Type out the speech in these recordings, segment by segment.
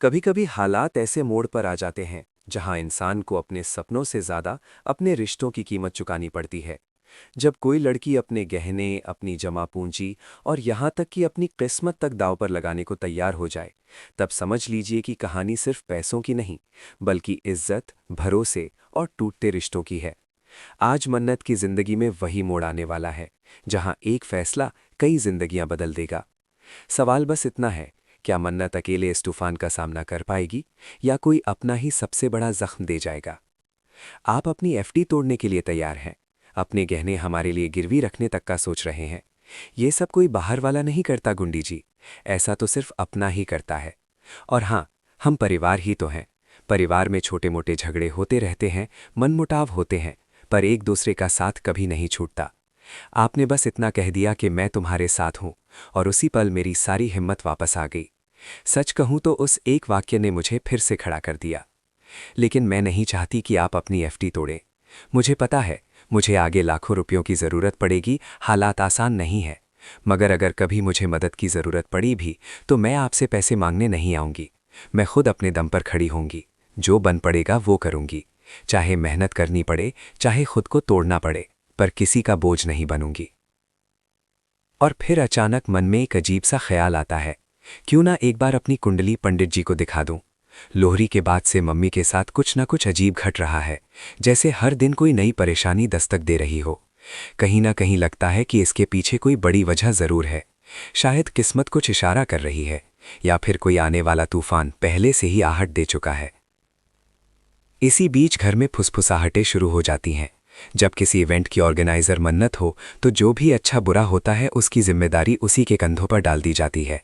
कभी कभी हालात ऐसे मोड़ पर आ जाते हैं जहां इंसान को अपने सपनों से ज्यादा अपने रिश्तों की कीमत चुकानी पड़ती है। जब कोई लड़की अपने गहने, अपनी जमा पूंजी और यहां तक कि अपनी किस्मत तक दांव पर लगाने को तैयार हो जाए, तब समझ लीजिए कि कहानी सिर्फ पैसों की नहीं, बल्कि इज्जत, भरोसे और टूटते रिश्तों की है। आज मन्नत की जिंदगी में वही मोड़ आने वाला है, जहां एक फैसला कई जिंदगियां बदल देगा। सवाल बस इतना है, क्या मन्नत अकेले इस तूफान का सामना कर पाएगी या कोई अपना ही सबसे बड़ा जख्म दे जाएगा। आप अपनी एफडी तोड़ने के लिए तैयार हैं, अपने गहने हमारे लिए गिरवी रखने तक का सोच रहे हैं। ये सब कोई बाहर वाला नहीं करता गुंडी जी, ऐसा तो सिर्फ अपना ही करता है। और हाँ, हम परिवार ही तो हैं। परिवार में छोटे मोटे झगड़े होते रहते हैं, मनमुटाव होते हैं, पर एक दूसरे का साथ कभी नहीं छूटता। आपने बस इतना कह दिया कि मैं तुम्हारे साथ हूं, और उसी पल मेरी सारी हिम्मत वापस आ गई। सच कहूं तो उस एक वाक्य ने मुझे फिर से खड़ा कर दिया। लेकिन मैं नहीं चाहती कि आप अपनी एफडी तोड़ें। मुझे पता है, मुझे आगे लाखों रुपयों की जरूरत पड़ेगी, हालात आसान नहीं है। मगर अगर कभी मुझे मदद की जरूरत पड़ी भी, तो मैं आपसे पैसे मांगने नहीं आऊंगी। मैं खुद अपने दम पर खड़ी होंगी। जो बन पड़ेगा वो करूंगी, चाहे मेहनत करनी पड़े, चाहे खुद को तोड़ना पड़े, पर किसी का बोझ नहीं बनूंगी। और फिर अचानक मन में एक अजीब सा ख्याल आता है, क्यों ना एक बार अपनी कुंडली पंडित जी को दिखा दूं। लोहरी के बाद से मम्मी के साथ कुछ ना कुछ अजीब घट रहा है, जैसे हर दिन कोई नई परेशानी दस्तक दे रही हो। कहीं ना कहीं लगता है कि इसके पीछे कोई बड़ी वजह जरूर है। शायद किस्मत कुछ इशारा कर रही है, या फिर कोई आने वाला तूफान पहले से ही आहट दे चुका है। इसी बीच घर में फुसफुसाहटें शुरू हो जाती हैं। जब किसी इवेंट की ऑर्गेनाइजर मन्नत हो, तो जो भी अच्छा बुरा होता है उसकी जिम्मेदारी उसी के कंधों पर डाल दी जाती है।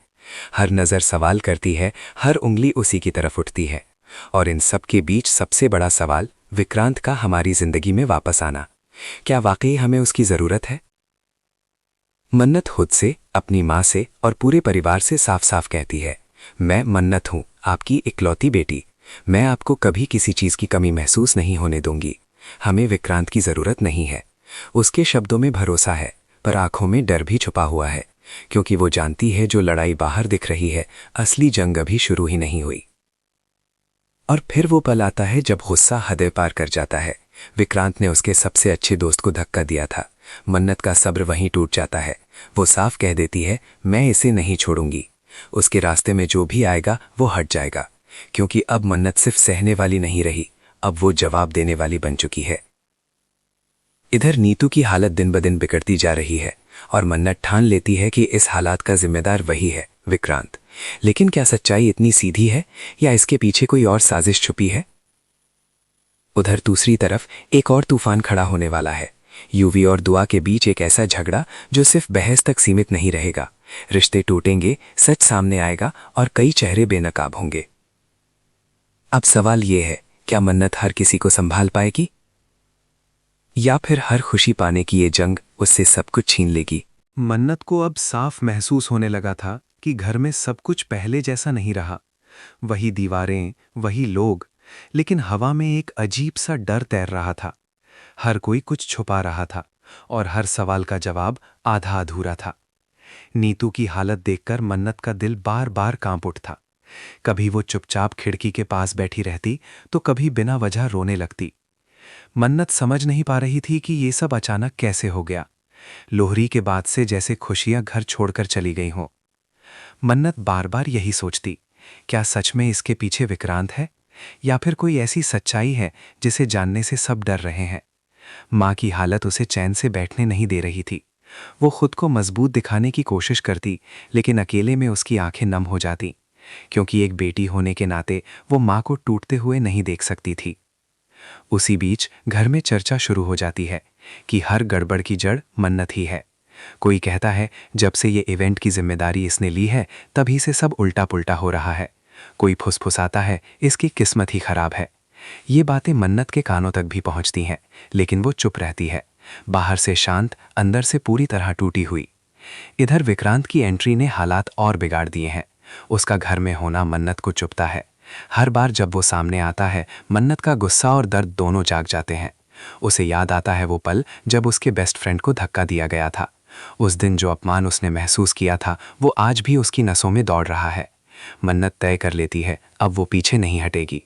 हर नज़र सवाल करती है, हर उंगली उसी की तरफ उठती है। और इन सब के बीच सबसे बड़ा सवाल, विक्रांत का हमारी जिंदगी में वापस आना। क्या वाकई हमें उसकी ज़रूरत है? मन्नत खुद से, अपनी माँ से और पूरे परिवार से साफ साफ कहती है, मैं मन्नत हूँ, आपकी इकलौती बेटी। मैं आपको कभी किसी चीज़ की कमी महसूस नहीं होने दूंगी। हमें विक्रांत की ज़रूरत नहीं है। उसके शब्दों में भरोसा है, पर आंखों में डर भी छुपा हुआ है, क्योंकि वो जानती है जो लड़ाई बाहर दिख रही है, असली जंग अभी शुरू ही नहीं हुई। और फिर वो पल आता है जब गुस्सा हदें पार कर जाता है। विक्रांत ने उसके सबसे अच्छे दोस्त को धक्का दिया था। मन्नत का सब्र वहीं टूट जाता है। वो साफ कह देती है, मैं इसे नहीं छोड़ूंगी। उसके रास्ते में जो भी आएगा वो हट जाएगा, क्योंकि अब मन्नत सिर्फ सहने वाली नहीं रही, अब वो जवाब देने वाली बन चुकी है। इधर नीतू की हालत दिन ब दिन बिगड़ती जा रही है, और मन्नत ठान लेती है कि इस हालात का जिम्मेदार वही है, विक्रांत। लेकिन क्या सच्चाई इतनी सीधी है, या इसके पीछे कोई और साजिश छुपी है? उधर दूसरी तरफ एक और तूफान खड़ा होने वाला है। यूवी और दुआ के बीच एक ऐसा झगड़ा जो सिर्फ बहस तक सीमित नहीं रहेगा। रिश्ते टूटेंगे, सच सामने आएगा और कई चेहरे बेनकाब होंगे। अब सवाल ये है, क्या मन्नत हर किसी को संभाल पाएगी, या फिर हर खुशी पाने की ये जंग उससे सब कुछ छीन लेगी? मन्नत को अब साफ महसूस होने लगा था कि घर में सब कुछ पहले जैसा नहीं रहा। वही दीवारें, वही लोग, लेकिन हवा में एक अजीब सा डर तैर रहा था। हर कोई कुछ छुपा रहा था, और हर सवाल का जवाब आधा अधूरा था। नीतू की हालत देखकर मन्नत का दिल बार बार कांप उठता। कभी वो चुपचाप खिड़की के पास बैठी रहती, तो कभी बिना वजह रोने लगती। मन्नत समझ नहीं पा रही थी कि ये सब अचानक कैसे हो गया। लोहरी के बाद से जैसे खुशियां घर छोड़कर चली गई हों। मन्नत बार बार यही सोचती, क्या सच में इसके पीछे विक्रांत है, या फिर कोई ऐसी सच्चाई है जिसे जानने से सब डर रहे हैं। माँ की हालत उसे चैन से बैठने नहीं दे रही थी। वो खुद को मजबूत दिखाने की कोशिश करती, लेकिन अकेले में उसकी आंखें नम हो जाती, क्योंकि एक बेटी होने के नाते वो माँ को टूटते हुए नहीं देख सकती थी। उसी बीच घर में चर्चा शुरू हो जाती है कि हर गड़बड़ की जड़ मन्नत ही है। कोई कहता है, जब से ये इवेंट की जिम्मेदारी इसने ली है, तभी से सब उल्टा पुल्टा हो रहा है। कोई फुसफुसाता है, इसकी किस्मत ही खराब है। ये बातें मन्नत के कानों तक भी पहुंचती हैं, लेकिन वो चुप रहती है, बाहर से शांत, अंदर से पूरी तरह टूटी हुई। इधर विक्रांत की एंट्री ने हालात और बिगाड़ दिए हैं। उसका घर में होना मन्नत को चुभता है। हर बार जब वो सामने आता है, मन्नत का गुस्सा और दर्द दोनों जाग जाते हैं। उसे याद आता है वो पल जब उसके बेस्ट फ्रेंड को धक्का दिया गया था। उस दिन जो अपमान उसने महसूस किया था, वो आज भी उसकी नसों में दौड़ रहा है। मन्नत तय कर लेती है अब वो पीछे नहीं हटेगी।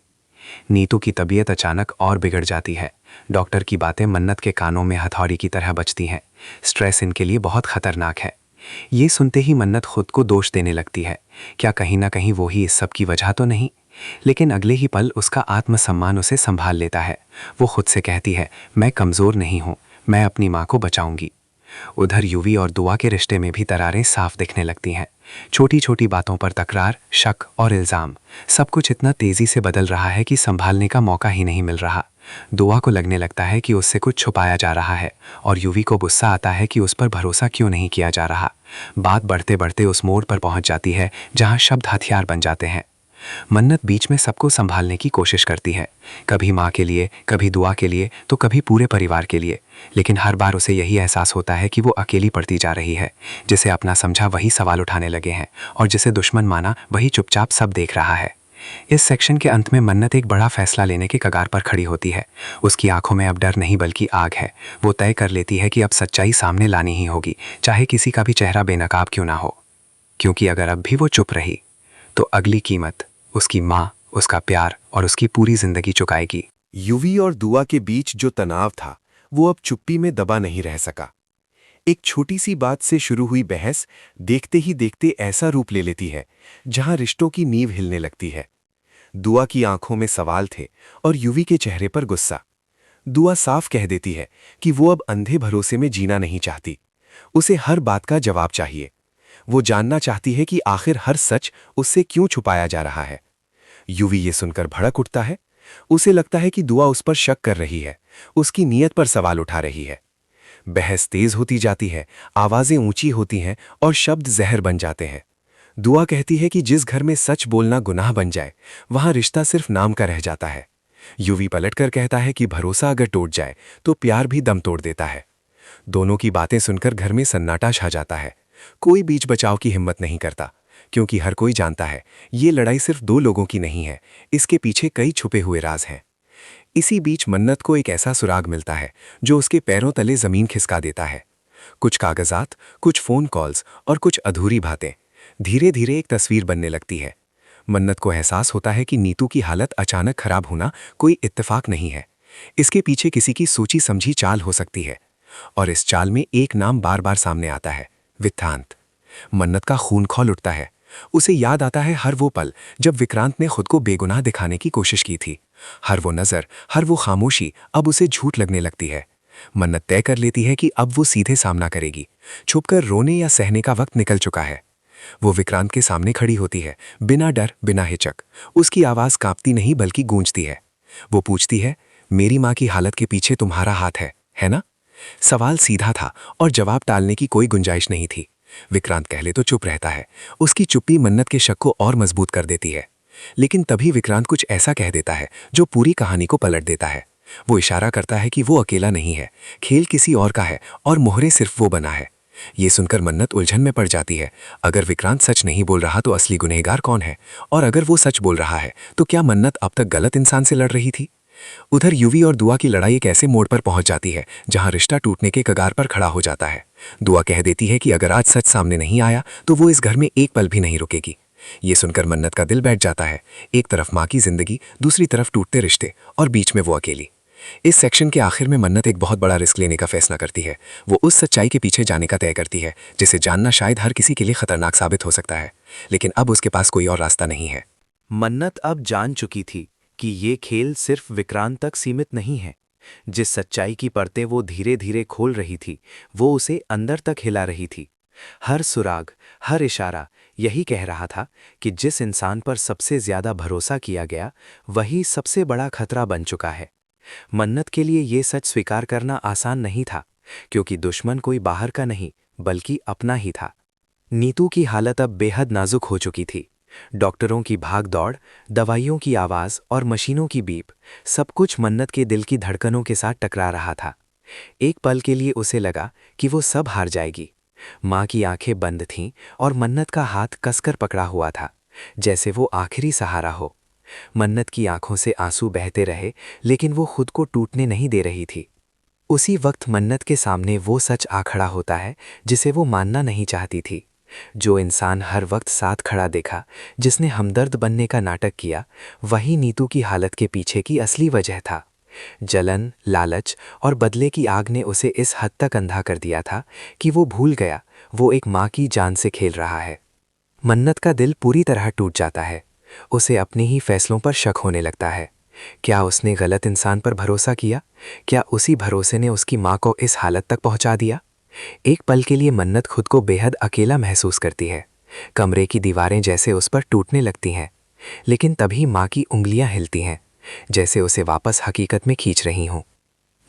नीतू की तबीयत अचानक और बिगड़ जाती है। डॉक्टर की बातें मन्नत के कानों में हथौड़ी की तरह बजती हैं। स्ट्रेस इनके लिए बहुत खतरनाक है। ये सुनते ही मन्नत खुद को दोष देने लगती है। क्या कहीं ना कहीं वो ही इस सब की वजह तो नहीं? लेकिन अगले ही पल उसका आत्मसम्मान उसे संभाल लेता है। वो खुद से कहती है, मैं कमज़ोर नहीं हूँ, मैं अपनी माँ को बचाऊंगी। उधर युवी और दुआ के रिश्ते में भी दरारें साफ दिखने लगती हैं। छोटी छोटी बातों पर तकरार, शक और इल्ज़ाम, सब कुछ इतना तेज़ी से बदल रहा है कि संभालने का मौका ही नहीं मिल रहा। दुआ को लगने लगता है कि उससे कुछ छुपाया जा रहा है और युवी को गुस्सा आता है कि उस पर भरोसा क्यों नहीं किया जा रहा। बात बढ़ते बढ़ते उस मोड़ पर पहुंच जाती है जहां शब्द हथियार बन जाते हैं। मन्नत बीच में सबको संभालने की कोशिश करती है, कभी माँ के लिए, कभी दुआ के लिए, तो कभी पूरे परिवार के लिए। लेकिन हर बार उसे यही एहसास होता है कि वो अकेली पड़ती जा रही है। जिसे अपना समझा वही सवाल उठाने लगे हैं और जिसे दुश्मन माना वही चुपचाप सब देख रहा है। इस सेक्शन के अंत में मन्नत एक बड़ा फैसला लेने के कगार पर खड़ी होती है। उसकी आंखों में अब डर नहीं बल्कि आग है। वो तय कर लेती है कि अब सच्चाई सामने लानी ही होगी, चाहे किसी का भी चेहरा बेनकाब क्यों ना हो। क्योंकि अगर अब भी वो चुप रही तो अगली कीमत उसकी माँ, उसका प्यार और उसकी पूरी जिंदगी चुकाएगी। युवी और दुआ के बीच जो तनाव था वो अब चुप्पी में दबा नहीं रह सका। एक छोटी सी बात से शुरू हुई बहस देखते ही देखते ऐसा रूप ले लेती है जहां रिश्तों की नींव हिलने लगती है। दुआ की आंखों में सवाल थे और युवी के चेहरे पर गुस्सा। दुआ साफ कह देती है कि वो अब अंधे भरोसे में जीना नहीं चाहती। उसे हर बात का जवाब चाहिए। वो जानना चाहती है कि आखिर हर सच उससे क्यों छुपाया जा रहा है। युवी ये सुनकर भड़क उठता है। उसे लगता है कि दुआ उस पर शक कर रही है, उसकी नीयत पर सवाल उठा रही है। बहस तेज होती जाती है, आवाजें ऊंची होती हैं और शब्द जहर बन जाते हैं। दुआ कहती है कि जिस घर में सच बोलना गुनाह बन जाए वहां रिश्ता सिर्फ नाम का रह जाता है। युवी पलटकर कहता है कि भरोसा अगर टूट जाए तो प्यार भी दम तोड़ देता है। दोनों की बातें सुनकर घर में सन्नाटा छा जाता है। कोई बीच बचाव की हिम्मत नहीं करता, क्योंकि हर कोई जानता है ये लड़ाई सिर्फ दो लोगों की नहीं है, इसके पीछे कई छुपे हुए राज हैं। इसी बीच मन्नत को एक ऐसा सुराग मिलता है जो उसके पैरों तले जमीन खिसका देता है। कुछ कागजात, कुछ फोन कॉल्स और कुछ अधूरी बातें। धीरे धीरे एक तस्वीर बनने लगती है। मन्नत को एहसास होता है कि नीतू की हालत अचानक खराब होना कोई इत्तेफाक नहीं है। इसके पीछे किसी की सोची समझी चाल हो सकती है। और इस चाल में एक नाम बार बार सामने आता है, विक्रांत। मन्नत का खून खौल उठता है। उसे याद आता है हर वो पल जब विक्रांत ने खुद को बेगुनाह दिखाने की कोशिश की थी। हर वो नजर, हर वो खामोशी अब उसे झूठ लगने लगती है। मन्नत तय कर लेती है कि अब वो सीधे सामना करेगी। छुपकर रोने या सहने का वक्त निकल चुका है। वो विक्रांत के सामने खड़ी होती है, बिना डर, बिना हिचक। उसकी आवाज कांपती नहीं बल्कि गूंजती है। वो पूछती है, मेरी माँ की हालत के पीछे तुम्हारा हाथ है ना? सवाल सीधा था और जवाब टालने की कोई गुंजाइश नहीं थी। विक्रांत कहले तो चुप रहता है। उसकी चुप्पी मन्नत के शक को और मजबूत कर देती है। लेकिन तभी विक्रांत कुछ ऐसा कह देता है जो पूरी कहानी को पलट देता है। वो इशारा करता है कि वो अकेला नहीं है, खेल किसी और का है और मोहरे सिर्फ वो बना है। ये सुनकर मन्नत उलझन में पड़ जाती है। अगर विक्रांत सच नहीं बोल रहा तो असली गुनहगार कौन है? और अगर वो सच बोल रहा है तो क्या मन्नत अब तक गलत इंसान से लड़ रही थी? उधर युवी और दुआ की लड़ाई एक ऐसे मोड़ पर पहुंच जाती है जहां रिश्ता टूटने के कगार पर खड़ा हो जाता है। दुआ कह देती है कि अगर आज सच सामने नहीं आया तो वो इस घर में एक पल भी नहीं रुकेगी। ये सुनकर मन्नत का दिल बैठ जाता है। एक तरफ माँ की जिंदगी, दूसरी तरफ टूटते रिश्ते और बीच में वो अकेली। इस सेक्शन के आखिर में मन्नत एक बहुत बड़ा रिस्क लेने का फैसला करती है। वो उस सच्चाई के पीछे जाने का तय करती है जिसे जानना शायद हर किसी के लिए खतरनाक साबित हो सकता है। लेकिन अब उसके पास कोई और रास्ता नहीं है। मन्नत अब जान चुकी थी कि ये खेल सिर्फ विक्रांत तक सीमित नहीं है। जिस सच्चाई की परतें वो धीरे धीरे खोल रही थी, वो उसे अंदर तक हिला रही थी। हर सुराग, हर इशारा यही कह रहा था कि जिस इंसान पर सबसे ज्यादा भरोसा किया गया, वही सबसे बड़ा खतरा बन चुका है। मन्नत के लिए ये सच स्वीकार करना आसान नहीं था, क्योंकि दुश्मन कोई बाहर का नहीं बल्कि अपना ही था। नीतू की हालत अब बेहद नाजुक हो चुकी थी। डॉक्टरों की भाग दौड़, दवाइयों की आवाज और मशीनों की बीप, सब कुछ मन्नत के दिल की धड़कनों के साथ टकरा रहा था। एक पल के लिए उसे लगा कि वो सब हार जाएगी। माँ की आंखें बंद थीं और मन्नत का हाथ कसकर पकड़ा हुआ था, जैसे वो आखिरी सहारा हो। मन्नत की आंखों से आंसू बहते रहे, लेकिन वो खुद को टूटने नहीं दे रही थी। उसी वक्त मन्नत के सामने वो सच आ खड़ा होता है जिसे वो मानना नहीं चाहती थी। जो इंसान हर वक्त साथ खड़ा देखा, जिसने हमदर्द बनने का नाटक किया, वही नीतू की हालत के पीछे की असली वजह था। जलन, लालच और बदले की आग ने उसे इस हद तक अंधा कर दिया था कि वो भूल गया वो एक माँ की जान से खेल रहा है। मन्नत का दिल पूरी तरह टूट जाता है। उसे अपने ही फैसलों पर शक होने लगता है। क्या उसने गलत इंसान पर भरोसा किया? क्या उसी भरोसे ने उसकी माँ को इस हालत तक पहुंचा दिया? एक पल के लिए मन्नत खुद को बेहद अकेला महसूस करती है। कमरे की दीवारें जैसे उस पर टूटने लगती हैं। लेकिन तभी माँ की उंगलियां हिलती हैं, जैसे उसे वापस हकीकत में खींच रही हों।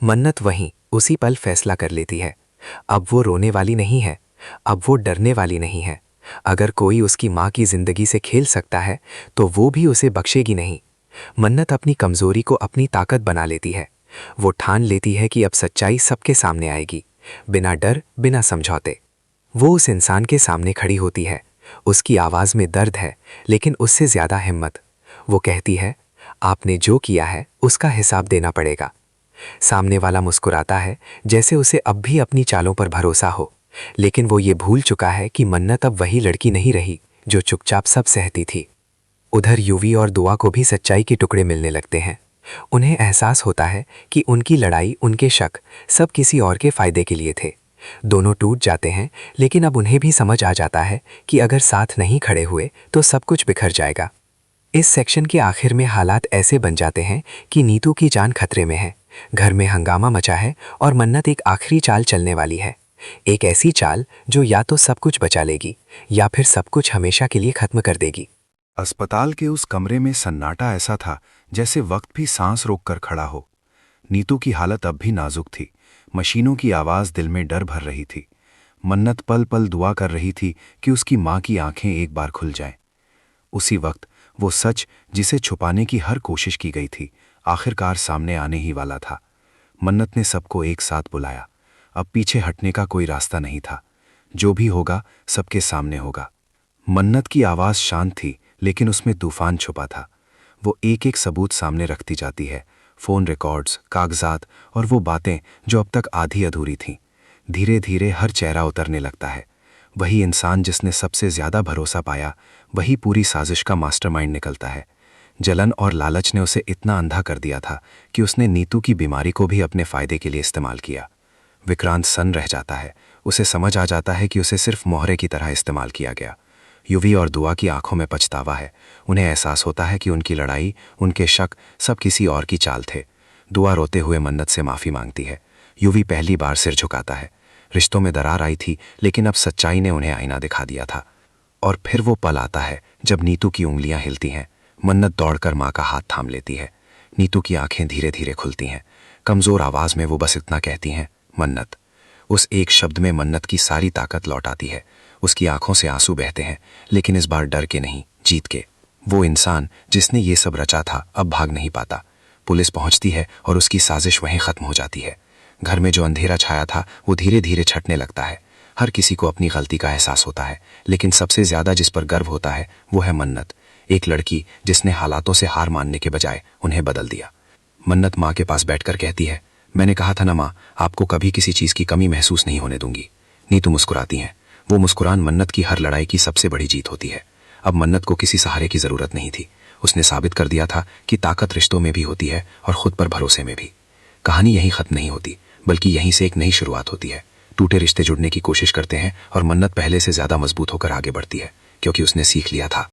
मन्नत वहीं उसी पल फैसला कर लेती है। अब वो रोने वाली नहीं है, अब वो डरने वाली नहीं है। अगर कोई उसकी माँ की जिंदगी से खेल सकता है तो वो भी उसे बख्शेगी नहीं। मन्नत अपनी कमजोरी को अपनी ताकत बना लेती है। वो ठान लेती है कि अब सच्चाई सबके सामने आएगी, बिना डर, बिना समझौते। वो उस इंसान के सामने खड़ी होती है। उसकी आवाज़ में दर्द है, लेकिन उससे ज़्यादा हिम्मत। वो कहती है, आपने जो किया है उसका हिसाब देना पड़ेगा। सामने वाला मुस्कुराता है, जैसे उसे अब भी अपनी चालों पर भरोसा हो। लेकिन वो ये भूल चुका है कि मन्नत अब वही लड़की नहीं रही जो चुपचाप सब सहती थी। उधर युवी और दुआ को भी सच्चाई के टुकड़े मिलने लगते हैं। उन्हें एहसास होता है कि उनकी लड़ाई, उनके शक, सब किसी और के फायदे के लिए थे। दोनों टूट जाते हैं, लेकिन अब उन्हें भी समझ आ जाता है कि अगर साथ नहीं खड़े हुए तो सब कुछ बिखर जाएगा। इस सेक्शन के आखिर में हालात ऐसे बन जाते हैं कि नीतू की जान खतरे में है। घर में हंगामा मचा है और मन्नत एक आखिरी चाल चलने वाली है। एक ऐसी चाल जो या तो सब कुछ बचा लेगी या फिर सब कुछ हमेशा के लिए खत्म कर देगी। अस्पताल के उस कमरे में सन्नाटा ऐसा था जैसे वक्त भी सांस रोककर खड़ा हो। नीतू की हालत अब भी नाजुक थी। मशीनों की आवाज़ दिल में डर भर रही थी। मन्नत पल पल दुआ कर रही थी कि उसकी माँ की आंखें एक बार खुल जाएं। उसी वक्त वो सच जिसे छुपाने की हर कोशिश की गई थी, आखिरकार सामने आने ही वाला था। मन्नत ने सबको एक साथ बुलाया। अब पीछे हटने का कोई रास्ता नहीं था। जो भी होगा सबके सामने होगा। मन्नत की आवाज़ शांत थी, लेकिन उसमें तूफान छुपा था। वो एक एक सबूत सामने रखती जाती है, फ़ोन रिकॉर्ड्स, कागजात और वो बातें जो अब तक आधी अधूरी थीं। धीरे धीरे हर चेहरा उतरने लगता है। वही इंसान जिसने सबसे ज़्यादा भरोसा पाया, वही पूरी साजिश का मास्टरमाइंड निकलता है। जलन और लालच ने उसे इतना अंधा कर दिया था कि उसने नीतू की बीमारी को भी अपने फ़ायदे के लिए इस्तेमाल किया। विक्रांत सन्न रह जाता है। उसे समझ आ जाता है कि उसे सिर्फ मोहरे की तरह इस्तेमाल किया गया। युवी और दुआ की आंखों में पछतावा है। उन्हें एहसास होता है कि उनकी लड़ाई, उनके शक, सब किसी और की चाल थे। दुआ रोते हुए मन्नत से माफ़ी मांगती है। युवी पहली बार सिर झुकाता है। रिश्तों में दरार आई थी, लेकिन अब सच्चाई ने उन्हें आईना दिखा दिया था। और फिर वो पल आता है जब नीतू की उंगलियां हिलती हैं। मन्नत दौड़कर माँ का हाथ थाम लेती है। नीतू की आंखें धीरे धीरे खुलती हैं। कमज़ोर आवाज़ में वो बस इतना कहती हैं, मन्नत। उस एक शब्द में मन्नत की सारी ताकत लौट आती है। उसकी आंखों से आंसू बहते हैं, लेकिन इस बार डर के नहीं, जीत के। वो इंसान जिसने ये सब रचा था अब भाग नहीं पाता। पुलिस पहुंचती है और उसकी साजिश वहीं ख़त्म हो जाती है। घर में जो अंधेरा छाया था वो धीरे धीरे छटने लगता है। हर किसी को अपनी गलती का एहसास होता है, लेकिन सबसे ज़्यादा जिस पर गर्व होता है वो है मन्नत। एक लड़की जिसने हालातों से हार मानने के बजाय उन्हें बदल दिया। मन्नत माँ के पास बैठकर कहती है, मैंने कहा था ना माँ, आपको कभी किसी चीज़ की कमी महसूस नहीं होने दूंगी। नीतू मुस्कुराती हैं। वो मुस्कुरान मन्नत की हर लड़ाई की सबसे बड़ी जीत होती है। अब मन्नत को किसी सहारे की ज़रूरत नहीं थी। उसने साबित कर दिया था कि ताकत रिश्तों में भी होती है और खुद पर भरोसे में भी। कहानी यहीं ख़त्म नहीं होती, बल्कि यहीं से एक नई शुरुआत होती है। टूटे रिश्ते जुड़ने की कोशिश करते हैं और मन्नत पहले से ज़्यादा मजबूत होकर आगे बढ़ती है, क्योंकि उसने सीख लिया था